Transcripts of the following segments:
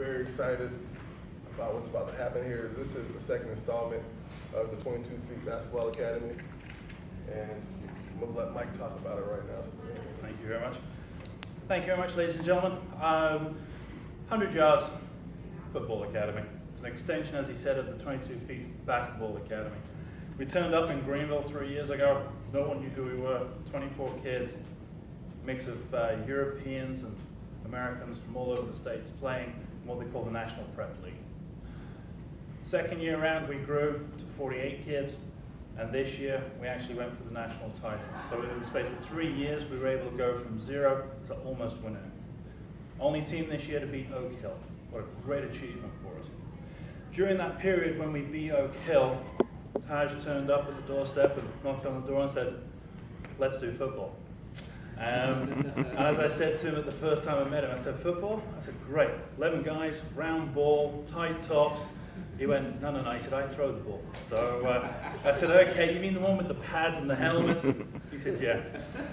very excited about what's about to happen here. This is the second installment of the 22 Feet Basketball Academy, and I'm gonna let Mike talk about it right now. Thank you very much. Thank you very much, ladies and gentlemen. 100 Yards Football Academy. It's an extension, as he said, of the 22 Feet Basketball Academy. We turned up in Greenville 3 years ago. No one knew who we were. 24 kids, mix of Europeans and Americans from all over the states playing in what they call the National Prep League. Second year around, we grew to 48 kids, and this year we actually went for the national title. So in the space of 3 years, we were able to go from 0 to almost winning. Only team this year to beat Oak Hill. What a great achievement for us. During that period when we beat Oak Hill, Tajh turned up at the doorstep and knocked on the door and said, "Let's do football." And as I said to him at the first time I met him, I said, "Football?" I said, "Great. 11 guys, round ball, tight tops." He went, "No. He said, "I throw the ball." So I said, "Okay, you mean the one with the pads and the helmets?" He said, "Yeah."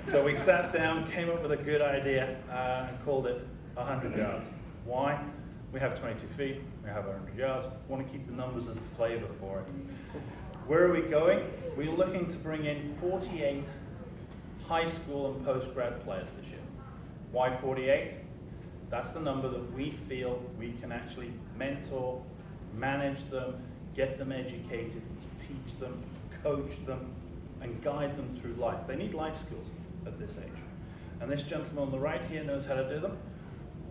So we sat down, came up with a good idea, and called it 100 yards. Why? We have 22 feet, we have 100 yards. We want to keep the numbers as a flavor for it. Where are we going? We're looking to bring in 48 high school and post-grad players this year. Why 48? That's the number that we feel we can actually mentor, manage them, get them educated, teach them, coach them, and guide them through life. They need life skills at this age. And this gentleman on the right here knows how to do them,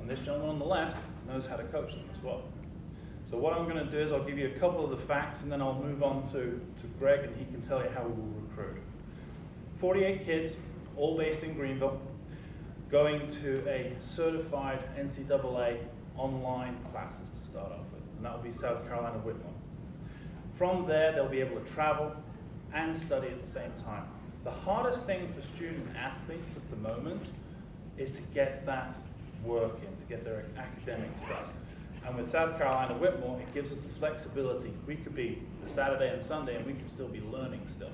and this gentleman on the left knows how to coach them as well. So what I'm going to do is I'll give you a couple of the facts, and then I'll move on to Greg, and he can tell you how we will recruit. 48 kids, all based in Greenville, going to a certified NCAA online classes to start off with, and that will be South Carolina Whitmore. From there, they'll be able to travel and study at the same time. The hardest thing for student athletes at the moment is to get that work in, to get their academics done. And with South Carolina Whitmore, it gives us the flexibility. We could be Saturday and Sunday and we could still be learning still.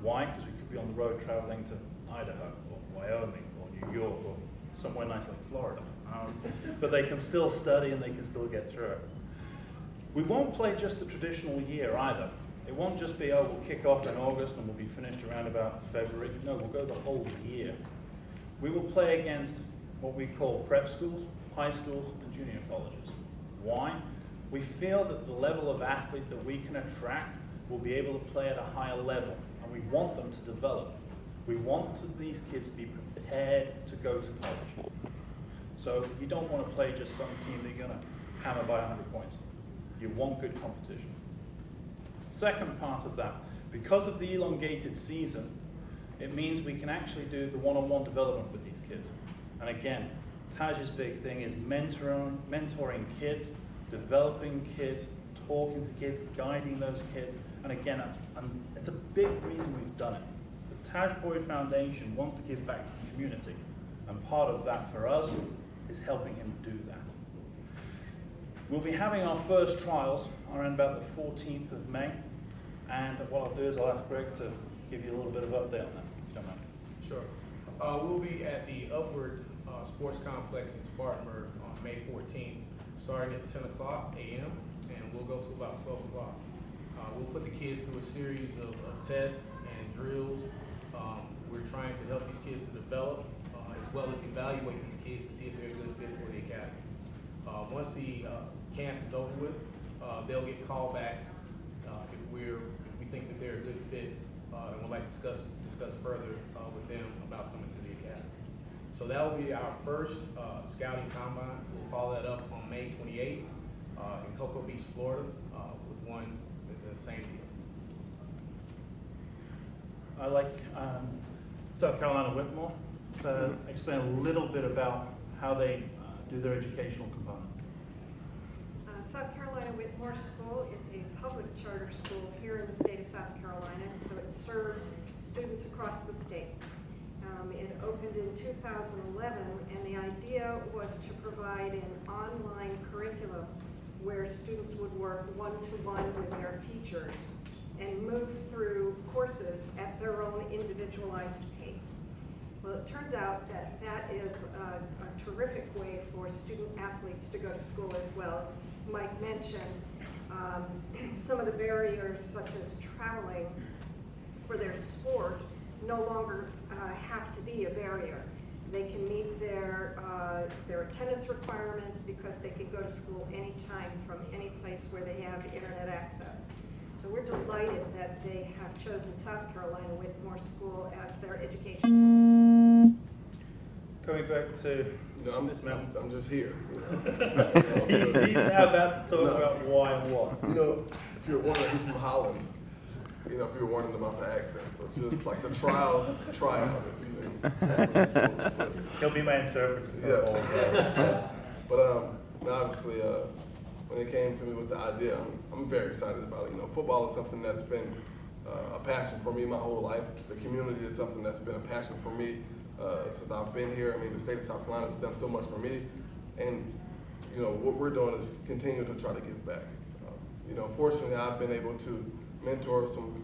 Why? Because we could be on the road traveling to Idaho or Wyoming or New York or somewhere nice like Florida. But they can still study and they can still get through it. We won't play just the traditional year either. It won't just be, oh, we'll kick off in August and we'll be finished around about February. No, we'll go the whole year. We will play against what we call prep schools, high schools, and junior colleges. Why? We feel that the level of athlete that we can attract will be able to play at a higher level, and we want them to develop. We want these kids to be prepared to go to college. So you don't want to play just some team that you're going to hammer by 100 points. You want good competition. Second part of that, because of the elongated season, it means we can actually do the one-on-one development with these kids. And again, Taj's big thing is mentoring kids, developing kids, talking to kids, guiding those kids. And again, it's a big reason we've done it. The Taj Boyd Foundation wants to give back to the community. And part of that for us is helping him do that. We'll be having our first trials around about the 14th of May. And what I'll do is I'll ask Greg to give you a little bit of update on that. If you don't mind. Sure. We'll be at the Upward Sports Complex in Spartanburg on May 14th, starting at 10 o'clock a.m. and we'll go to about 12 o'clock. We'll put the kids through a series of tests and drills. We're trying to help these kids to develop as well as evaluate these kids to see if they're a good fit for the academy. Once the camp is over with, they'll get callbacks if we think that they're a good fit and would like to discuss further with them about coming to the academy. So that will be our first scouting combine. We'll follow that up on May 28th in Cocoa Beach, Florida, with one the same deal. I like South Carolina Whitmore. Explain a little bit about how they do their educational component. South Carolina Whitmore School is a public charter school here in the state of South Carolina, and so it serves students across the state. It opened in 2011, and the idea was to provide an online curriculum where students would work one-to-one with their teachers and move through courses at their own individualized pace. Well, it turns out that that is a terrific way for student athletes to go to school as well. As Mike mentioned, some of the barriers such as traveling for their sport no longer have to be a barrier. They can meet their attendance requirements because they can go to school anytime from any place where they have internet access. So we're delighted that they have chosen South Carolina Whitmore School as their education. Coming back to No, this man. I'm just here. He's now about to talk about why and what. You know, if you're wondering who's from Holland, you know, if you're wondering about the accent, so just like the trials, tryout, if you know. He'll be my interpreter for the whole Yeah. But obviously, when it came to me with the idea, I'm very excited about it. You know, football is something that's been a passion for me my whole life. The community is something that's been a passion for me since I've been here. I mean, the state of South Carolina has done so much for me, and you know, what we're doing is continue to try to give back. You know, fortunately, I've been able to mentor some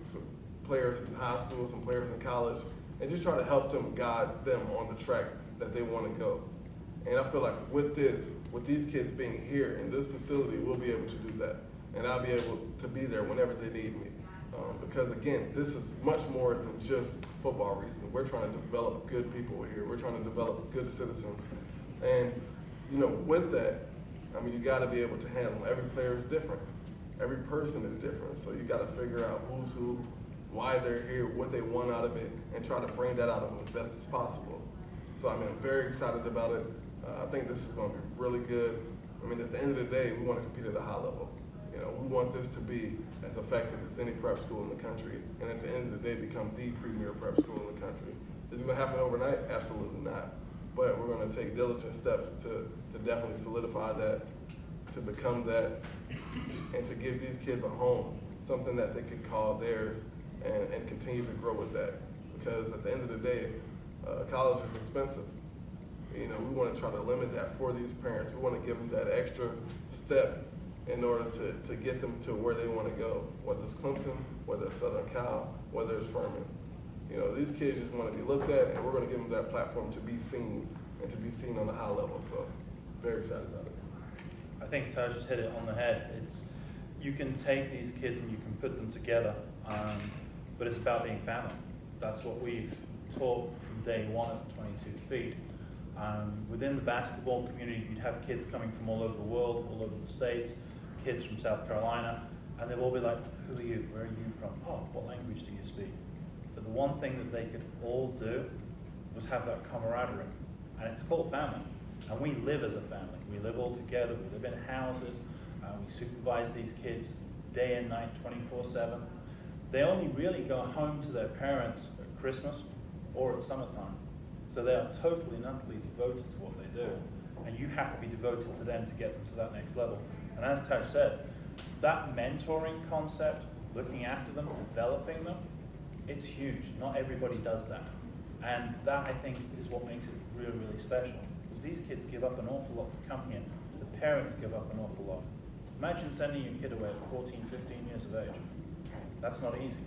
players in high school, some players in college, and just try to help them, guide them on the track that they want to go. And I feel like with these kids being here in this facility, we'll be able to do that. And I'll be able to be there whenever they need me. Because again, this is much more than just football reasons. We're trying to develop good people here. We're trying to develop good citizens. And, you know, with that, I mean, you got to be able to handle. Every player is different. Every person is different. So you got to figure out who's who, why they're here, what they want out of it, and try to bring that out of them as best as possible. So I mean, I'm very excited about it. I think this is going to be really good. I mean, at the end of the day, we want to compete at a high level. You know, we want this to be as effective as any prep school in the country, and at the end of the day, become the premier prep school in the country. Is it going to happen overnight? Absolutely not. But we're going to take diligent steps to definitely solidify that, to become that, and to give these kids a home, something that they can call theirs, and continue to grow with that. Because at the end of the day, college is expensive. You know, we want to try to limit that for these parents. We want to give them that extra step in order to get them to where they want to go, whether it's Clemson, whether it's Southern Cal, whether it's Furman. You know, these kids just want to be looked at, and we're going to give them that platform to be seen, and to be seen on a high level. So, very excited about it. I think Taj just hit it on the head. You can take these kids and you can put them together, but it's about being family. That's what we've taught from day one at 22 feet. Within the basketball community, you'd have kids coming from all over the world, all over the states, kids from South Carolina, and they'll all be like, who are you? Where are you from? Oh, what language do you speak? But the one thing that they could all do was have that camaraderie, and it's called family. And we live as a family. We live all together. We live in houses. We supervise these kids day and night, 24/7. They only really go home to their parents at Christmas or at summertime. So they are totally and utterly devoted to what they do. And you have to be devoted to them to get them to that next level. And as Taj said, that mentoring concept, looking after them, developing them, it's huge. Not everybody does that. And that, I think, is what makes it really, really special. Because these kids give up an awful lot to come here. The parents give up an awful lot. Imagine sending your kid away at 14, 15 years of age. That's not easy.